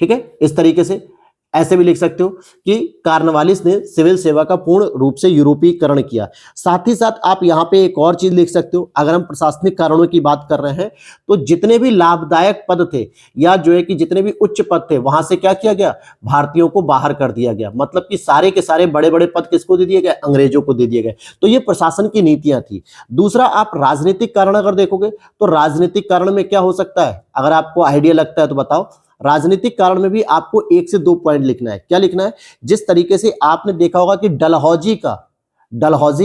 S1: ठीक है, इस तरीके से ऐसे भी लिख सकते हो कि कार्नवालिस ने सिविल सेवा का पूर्ण रूप से यूरोपीकरण किया। साथ ही साथ आप यहां पे एक और चीज लिख सकते हो, अगर हम प्रशासनिक कारणों की बात कर रहे हैं तो जितने भी लाभदायक पद थे या जो है कि जितने भी उच्च पद थे वहां से क्या किया गया, भारतीयों को बाहर कर दिया गया। मतलब कि सारे के सारे बड़े बड़े पद किसको दे दिए गए, अंग्रेजों को दे दिए गए। तो ये प्रशासन की नीतियां थी। दूसरा, आप राजनीतिक कारण अगर देखोगे तो राजनीतिक कारण में क्या हो सकता है, अगर आपको आइडिया लगता है तो बताओ। राजनीतिक कारण में भी आपको 1 से 2 पॉइंट लिखना है। क्या लिखना है, जिस तरीके से आपने देखा होगा कि डलहौजी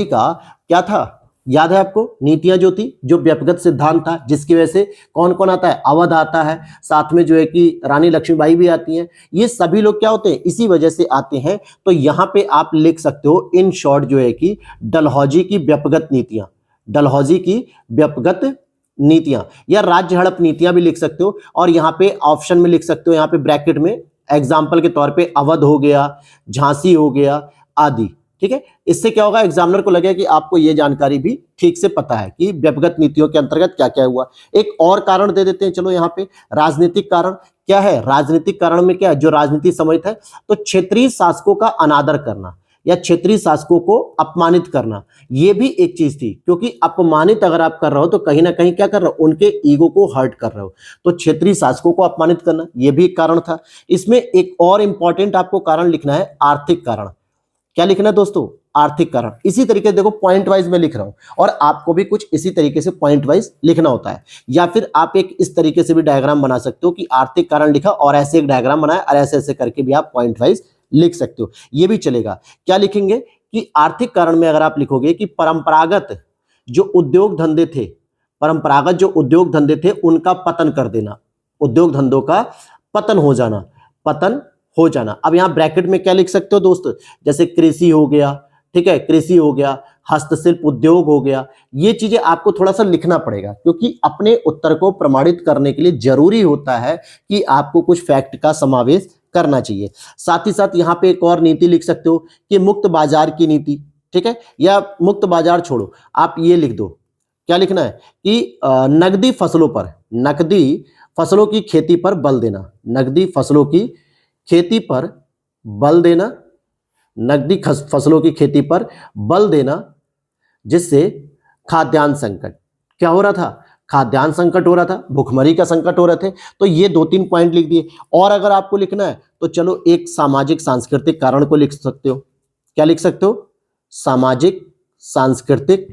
S1: का क्या था, याद है आपको, नीतियां जो थी, जो व्यक्तिगत सिद्धांत था, जिसकी वजह से कौन कौन आता है, अवध आता है, साथ में जो है कि रानी लक्ष्मीबाई भी आती हैं। ये सभी लोग क्या होते हैं, इसी वजह से आते हैं। तो यहां पे आप लिख सकते हो इन शॉर्ट जो है कि डलहौजी की व्यक्तिगत नीतियां, डलहौजी की व्यक्तिगत नीतियां या राज्य हड़प नीतियां भी लिख सकते हो। और यहां पे ऑप्शन में लिख सकते हो, यहां पे ब्रैकेट में एग्जाम्पल के तौर पे अवध हो गया, झांसी हो गया आदि, ठीक है। इससे क्या होगा, एग्जामिनर को लगेगा कि आपको यह जानकारी भी ठीक से पता है कि व्यक्तिगत नीतियों के अंतर्गत क्या क्या हुआ। एक और कारण दे देते हैं, चलो यहां पे राजनीतिक कारण क्या है। राजनीतिक कारण में क्या है, जो राजनीति समझता है तो क्षेत्रीय शासकों का अनादर करना या क्षेत्रीय शासकों को अपमानित करना, यह भी एक चीज थी। क्योंकि अपमानित अगर आप कर रहे हो तो कहीं ना कहीं क्या कर रहे हो, उनके ईगो को हर्ट कर रहे हो। तो क्षेत्रीय शासकों को अपमानित करना, यह भी एक कारण था। इसमें एक और इंपॉर्टेंट आपको कारण लिखना है, आर्थिक कारण। क्या लिखना है दोस्तों, आर्थिक कारण। इसी तरीके से देखो, पॉइंट वाइज मैं लिख रहा हूं और आपको भी कुछ इसी तरीके से पॉइंट वाइज लिखना होता है। या फिर आप एक इस तरीके से भी डायग्राम बना सकते हो कि आर्थिक कारण लिखा और ऐसे एक डायग्राम बनाया और ऐसे ऐसे करके भी आप पॉइंट वाइज लिख सकते हो, ये भी चलेगा। क्या लिखेंगे कि आर्थिक कारण में अगर आप लिखोगे कि परंपरागत जो उद्योग धंधे थे, परंपरागत जो उद्योग धंधे थे उनका पतन कर देना, उद्योग धंधों का पतन हो जाना, पतन हो जाना। अब यहां ब्रैकेट में क्या लिख सकते हो दोस्त, जैसे कृषि हो गया, ठीक है, कृषि हो गया, हस्तशिल्प उद्योग हो गया। ये चीजें आपको थोड़ा सा लिखना पड़ेगा क्योंकि अपने उत्तर को प्रमाणित करने के लिए जरूरी होता है कि आपको कुछ फैक्ट का समावेश करना चाहिए। साथ ही साथ यहां पे एक और नीति लिख सकते हो कि मुक्त बाजार की नीति, ठीक है, या मुक्त बाजार छोड़ो, आप ये लिख दो। क्या लिखना है कि नकदी फसलों पर, नकदी फसलों की खेती पर बल देना, नकदी फसलों की खेती पर बल देना, नकदी फसलों की खेती पर बल देना, जिससे खाद्यान्न संकट, क्या हो रहा था, खाद्यान्न संकट हो रहा था, भुखमरी का संकट हो रहे थे। तो ये 2-3 पॉइंट लिख दिए। और अगर आपको लिखना है तो चलो एक सामाजिक सांस्कृतिक कारण को लिख सकते हो। क्या लिख सकते हो, सामाजिक सांस्कृतिक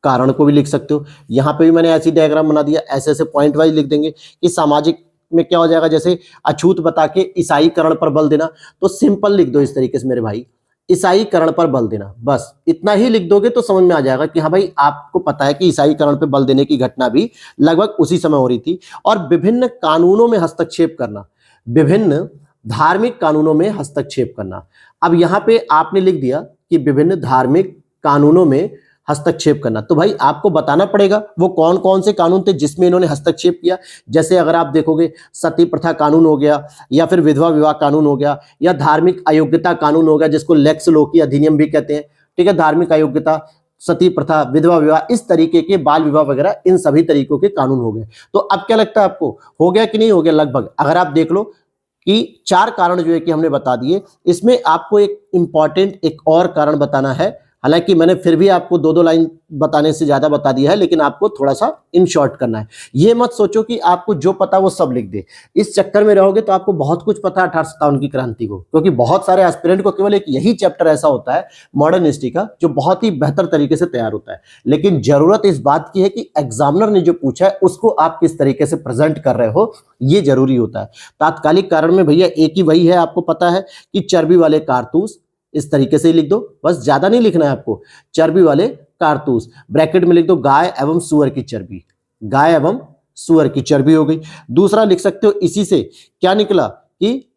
S1: कारण को भी लिख सकते हो। यहां पे भी मैंने ऐसी डायग्राम बना दिया, ऐसे ऐसे पॉइंट वाइज लिख देंगे कि सामाजिक में क्या हो जाएगा, जैसे अछूत बता के ईसाईकरण पर बल देना, तो सिंपल लिख दो इस तरीके से मेरे भाई, ईसाईकरण पर बल देना। बस इतना ही लिख दोगे तो समझ में आ जाएगा कि हाँ भाई, आपको पता है कि ईसाईकरण पर बल देने की घटना भी लगभग उसी समय हो रही थी। और विभिन्न कानूनों में हस्तक्षेप करना, विभिन्न धार्मिक कानूनों में हस्तक्षेप करना। अब यहां पे आपने लिख दिया कि विभिन्न धार्मिक कानूनों में हस्तक्षेप करना, तो भाई आपको बताना पड़ेगा वो कौन कौन से कानून थे जिसमें इन्होंने हस्तक्षेप किया। जैसे अगर आप देखोगे, सती प्रथा कानून हो गया, या फिर विधवा विवाह कानून हो गया, या धार्मिक अयोग्यता कानून हो गया, जिसको लेक्स लोकी अधिनियम भी कहते हैं, ठीक है। धार्मिक अयोग्यता, सती प्रथा, विधवा विवाह, इस तरीके के, बाल विवाह वगैरह, इन सभी तरीकों के कानून हो गए। तो अब क्या लगता है आपको, हो गया कि नहीं हो गया लगभग। अगर आप देख लो कि 4 कारण जो है कि हमने बता दिए, इसमें आपको एक इंपॉर्टेंट एक और कारण बताना है। हालांकि मैंने फिर भी आपको 2-2 लाइन बताने से ज्यादा बता दिया है, लेकिन आपको थोड़ा सा इन शॉर्ट करना है। ये मत सोचो कि आपको जो पता वो सब लिख दे, इस चक्कर में रहोगे तो आपको बहुत कुछ पता है 1857 की क्रांति को, क्योंकि बहुत सारे एस्पिरेंट को केवल एक यही चैप्टर ऐसा होता है मॉडर्न हिस्ट्री का जो बहुत ही बेहतर तरीके से तैयार होता है। लेकिन जरूरत इस बात की है कि एग्जामिनर ने जो पूछा है उसको आप किस तरीके से प्रेजेंट कर रहे हो, ये जरूरी होता है। तात्कालिक कारण में भैया एक ही वही है, आपको पता है कि चर्बी वाले कारतूस, इस तरीके से ही लिख दो, बस ज्यादा नहीं लिखना है आपको, चर्बी वाले कारतूस, ब्रैकेट में लिख दो गाय एवं सुअर की चर्बी, गाय एवं सुअर की चर्बी हो गई। दूसरा लिख सकते हो, इसी से क्या निकला कि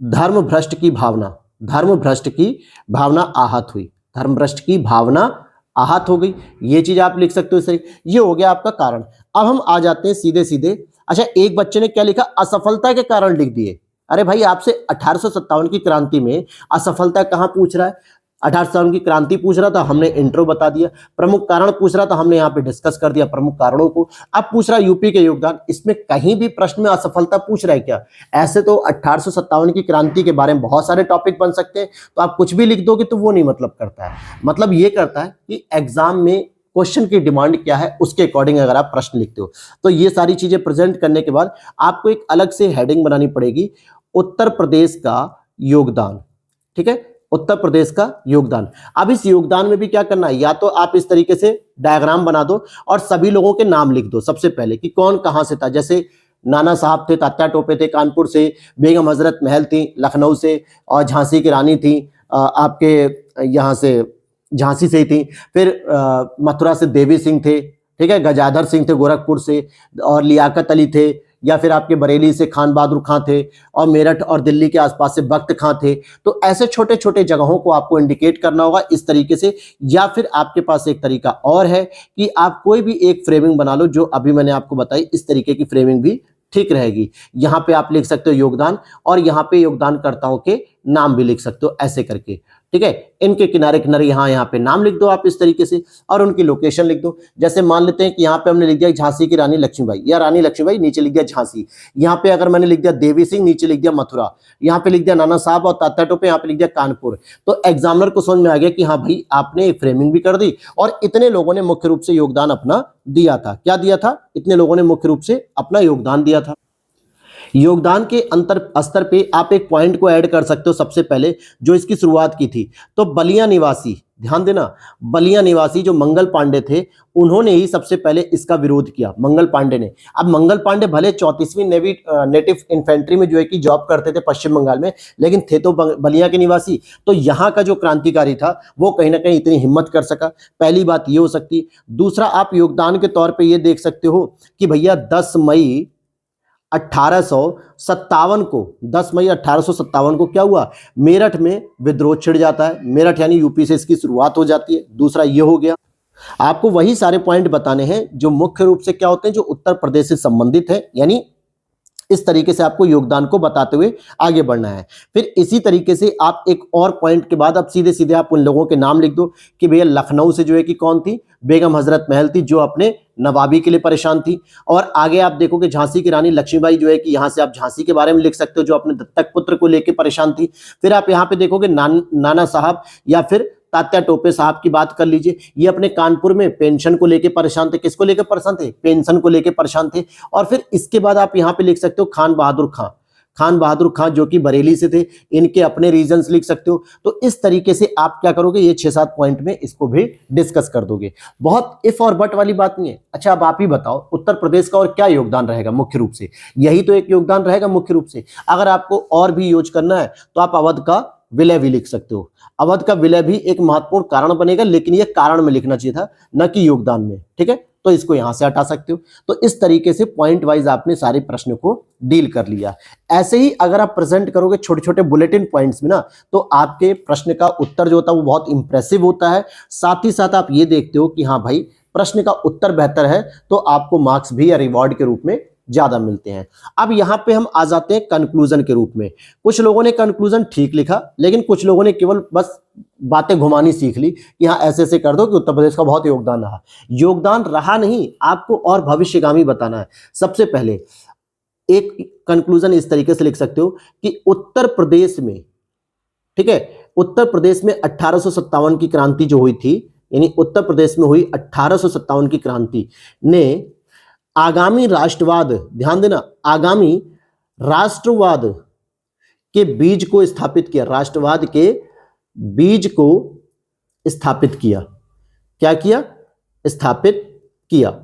S1: धर्म भ्रष्ट की भावना, धर्म भ्रष्ट की भावना आहत हुई, धर्म भ्रष्ट की भावना आहत हो गई, ये चीज आप लिख सकते हो। सही, ये हो गया आपका कारण। अब हम आ जाते हैं सीधे सीधे। अच्छा, एक बच्चे ने क्या लिखा, असफलता के कारण लिख दिए। अरे भाई आपसे 1857 की क्रांति में असफलता कहाँ पूछ रहा है, 1857 की क्रांति पूछ रहा था, हमने इंट्रो बता दिया। प्रमुख कारण पूछ रहा था, हमने यहाँ पे डिस्कस कर दिया प्रमुख कारणों को। अब पूछ रहा है यूपी के योगदान, इसमें कहीं भी प्रश्न में असफलता पूछ रहा है क्या? ऐसे तो 1857 की क्रांति के बारे में बहुत सारे टॉपिक बन सकते हैं, तो आप कुछ भी लिख दोगे तो वो नहीं मतलब करता है। मतलब ये करता है कि एग्जाम में क्वेश्चन की डिमांड क्या है उसके अकॉर्डिंग अगर आप प्रश्न लिखते हो। तो ये सारी चीजें प्रेजेंट करने के बाद आपको एक अलग से हेडिंग बनानी पड़ेगी, उत्तर प्रदेश का योगदान। ठीक है, उत्तर प्रदेश का योगदान। अब इस योगदान में भी क्या करना है, या तो आप इस तरीके से डायग्राम बना दो और सभी लोगों के नाम लिख दो सबसे पहले कि कौन कहां से था। जैसे नाना साहब थे, तात्या टोपे थे कानपुर से, बेगम हजरत महल थी लखनऊ से, और झांसी की रानी थी आपके यहां से झांसी से ही थी। फिर मथुरा से देवी सिंह थे, ठीक है, गजाधर सिंह थे गोरखपुर से, और लियाकत अली थे, या फिर आपके बरेली से खान बहादुर खां थे, और मेरठ और दिल्ली के आसपास से बख्त खां थे। तो ऐसे छोटे छोटे जगहों को आपको इंडिकेट करना होगा इस तरीके से। या फिर आपके पास एक तरीका और है कि आप कोई भी एक फ्रेमिंग बना लो, जो अभी मैंने आपको बताई, इस तरीके की फ्रेमिंग भी ठीक रहेगी। यहां पे आप लिख सकते हो योगदान, और यहां पे योगदानकर्ताओं के नाम भी लिख सकते हो ऐसे करके। ठीक है, इनके किनारे किनारे यहाँ पे नाम लिख दो आप इस तरीके से, और उनकी लोकेशन लिख दो। जैसे मान लेते हैं कि यहाँ पे हमने लिख दिया झांसी की रानी लक्ष्मीबाई, या रानी लक्ष्मीबाई, नीचे लिख दिया झांसी। यहाँ पे अगर मैंने लिख दिया देवी सिंह, नीचे लिख दिया मथुरा। यहाँ पे लिख दिया नाना साहब और तात्या टोपे, यहाँ पे लिख दिया कानपुर। तो एग्जामिनर को समझ में आ गया कि हाँ भाई आपने एक फ्रेमिंग भी कर दी, और इतने लोगों ने मुख्य रूप से योगदान अपना दिया था। क्या दिया था? इतने लोगों ने मुख्य रूप से अपना योगदान दिया था। योगदान के अंतर स्तर पे आप एक पॉइंट को ऐड कर सकते हो सबसे पहले, जो इसकी शुरुआत की थी। तो बलिया निवासी, ध्यान देना, बलिया निवासी जो मंगल पांडे थे, उन्होंने ही सबसे पहले इसका विरोध किया, मंगल पांडे ने। अब मंगल पांडे भले 34वीं नेटिव इन्फेंट्री में जो है कि जॉब करते थे पश्चिम बंगाल में, लेकिन थे तो बलिया के निवासी। तो यहाँ का जो क्रांतिकारी था वो कहीं ना कहीं इतनी हिम्मत कर सका, पहली बात ये हो सकती है। दूसरा, आप योगदान के तौर पर ये देख सकते हो कि भैया 10 मई 1857 को, 10 मई 1857 को क्या हुआ, मेरठ में विद्रोह छिड़ जाता है। मेरठ यानी यूपी से इसकी शुरुआत हो जाती है। दूसरा ये हो गया। आपको वही सारे पॉइंट बताने हैं जो मुख्य रूप से क्या होते हैं, जो उत्तर प्रदेश से संबंधित है, यानी इस तरीके से आपको योगदान को बताते हुए आगे बढ़ना है। फिर इसी तरीके से आप एक और पॉइंट के बाद अब सीधे सीधे आप उन लोगों के नाम लिख दो कि भैया लखनऊ से जो है कि कौन थी, बेगम हजरत महल थी, जो अपने नवाबी के लिए परेशान थी। और आगे आप देखोगे झांसी की रानी लक्ष्मीबाई जो है कि यहां से आप झांसी के बारे में लिख सकते हो, जो अपने दत्तक पुत्र को लेकर परेशान थी। फिर आप यहाँ पे देखोगे नाना साहब या फिर तात्या टोपे साहब की बात कर लीजिए, ये अपने कानपुर में पेंशन को लेकर परेशान थे। किसको लेकर परेशान थे? पेंशन को लेकर परेशान थे। और फिर इसके बाद आप यहाँ पे लिख सकते हो खान बहादुर खां, खान बहादुर खां जो कि बरेली से थे, इनके अपने रीजंस लिख सकते हो। तो इस तरीके से आप क्या करोगे, ये 6-7 पॉइंट में इसको भी डिस्कस कर दोगे। बहुत इफ और बट वाली बात नहीं है। अच्छा अब आप ही बताओ, उत्तर प्रदेश का और क्या योगदान रहेगा मुख्य रूप से? यही तो एक योगदान रहेगा मुख्य रूप से। अगर आपको और भी यूज करना है तो आप अवध का विलय भी लिख सकते हो। अवध का विलय भी एक महत्वपूर्ण कारण बनेगा, लेकिन यह कारण में लिखना चाहिए था, न कि योगदान में। ठीक है, तो इसको यहां से हटा सकते हो। तो इस तरीके से पॉइंट वाइज आपने सारे प्रश्न को डील कर लिया। ऐसे ही अगर आप प्रेजेंट करोगे छोटे छोटे बुलेटिन पॉइंट्स में ना, तो आपके प्रश्न का उत्तर जो होता है वो बहुत इंप्रेसिव होता है। साथ ही साथ आप ये देखते हो कि हाँ भाई प्रश्न का उत्तर बेहतर है, तो आपको मार्क्स भी या रिवॉर्ड के रूप में ज्यादा मिलते हैं। अब यहां पे हम आ जाते हैं कंक्लूजन के रूप में। कुछ लोगों ने कंक्लूजन ठीक लिखा, लेकिन कुछ लोगों ने केवल बस बातें घुमानी सीख ली कि हाँ ऐसे ऐसे कर दो कि उत्तर प्रदेश का बहुत योगदान रहा। योगदान रहा नहीं, आपको और भविष्यगामी बताना है। सबसे पहले एक कंक्लूजन इस तरीके से लिख सकते हो कि उत्तर प्रदेश में, ठीक है, उत्तर प्रदेश में 1857 की क्रांति जो हुई थी, यानी उत्तर प्रदेश में हुई 1857 की क्रांति ने आगामी राष्ट्रवाद, ध्यान देना, आगामी राष्ट्रवाद के बीज को स्थापित किया। राष्ट्रवाद के बीज को स्थापित किया। क्या किया? स्थापित किया।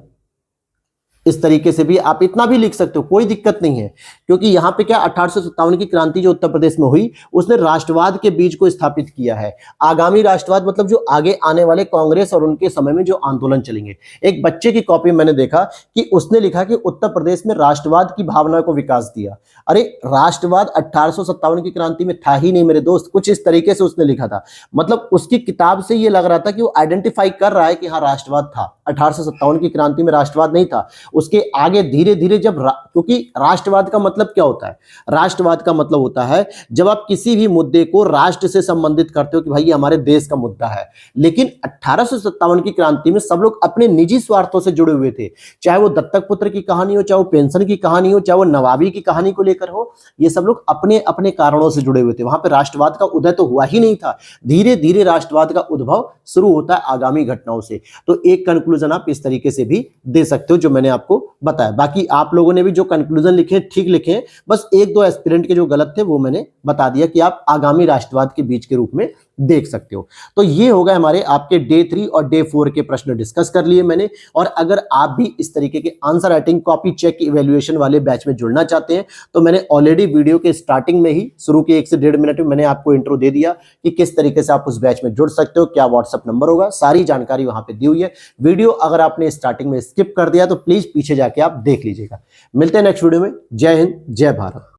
S1: इस तरीके से भी आप इतना भी लिख सकते हो, कोई दिक्कत नहीं है, क्योंकि यहां पे क्या 1857 की क्रांति जो उत्तर प्रदेश में हुई, उसने राष्ट्रवाद के बीज को स्थापित किया है। आगामी राष्ट्रवाद मतलब जो आगे आने वाले कांग्रेस और उनके समय में जो आंदोलन चलेंगे। एक बच्चे की कॉपी मैंने देखा कि उसने लिखा कि उत्तर प्रदेश में राष्ट्रवाद की भावना को विकास दिया। अरे राष्ट्रवाद 1857 की क्रांति में था ही नहीं मेरे दोस्त, कुछ इस तरीके से उसने लिखा था। मतलब उसकी किताब से ये लग रहा था कि वो आइडेंटिफाई कर रहा है कि हाँ राष्ट्रवाद था, 1857 की क्रांति में राष्ट्रवाद नहीं था। उसके आगे धीरे धीरे क्योंकि राष्ट्रवाद का मतलब क्या होता है? राष्ट्रवाद का मतलब होता है जब आप किसी भी मुद्दे को राष्ट्र से संबंधित करते हो कि भाई ये हमारे देश का मुद्दा है। लेकिन 1857 की क्रांति में सब लोग अपने निजी स्वार्थों से जुड़े हुए थे, चाहे वो दत्तक पुत्र की कहानी हो, चाहे वो पेंशन की कहानी हो, चाहे वो नवाबी की कहानी को लेकर हो, ये सब लोग अपने अपने कारणों से जुड़े हुए थे। वहां पर राष्ट्रवाद का उदय तो हुआ ही नहीं था। धीरे धीरे राष्ट्रवाद का उद्भव शुरू होता है आगामी घटनाओं से। तो एक कंक्लूजन आप इस तरीके से भी दे सकते हो जो मैंने आपको बताया। बाकी आप लोगों ने भी जो कंक्लूजन लिखे ठीक लिखे, बस एक दो एस्पिरेंट के जो गलत थे वो मैंने बता दिया कि आप आगामी राष्ट्रवाद के बीच के रूप में देख सकते हो। तो ये होगा हमारे आपके डे 3 और डे 4 के प्रश्न डिस्कस कर लिए मैंने। और अगर आप भी इस तरीके के answer writing copy check evaluation वाले बैच में जुड़ना चाहते हैं तो मैंने ऑलरेडी वीडियो के स्टार्टिंग में ही शुरू के 1 से 1.5 मिनट में मैंने आपको इंट्रो दे दिया कि किस तरीके से आप उस बैच में जुड़ सकते हो, क्या व्हाट्सएप नंबर होगा, सारी जानकारी वहां पे दी हुई है। वीडियो अगर आपने स्टार्टिंग में स्किप कर दिया तो प्लीज पीछे जाके आप देख लीजिएगा। मिलते हैं नेक्स्ट वीडियो में। जय हिंद, जय भारत।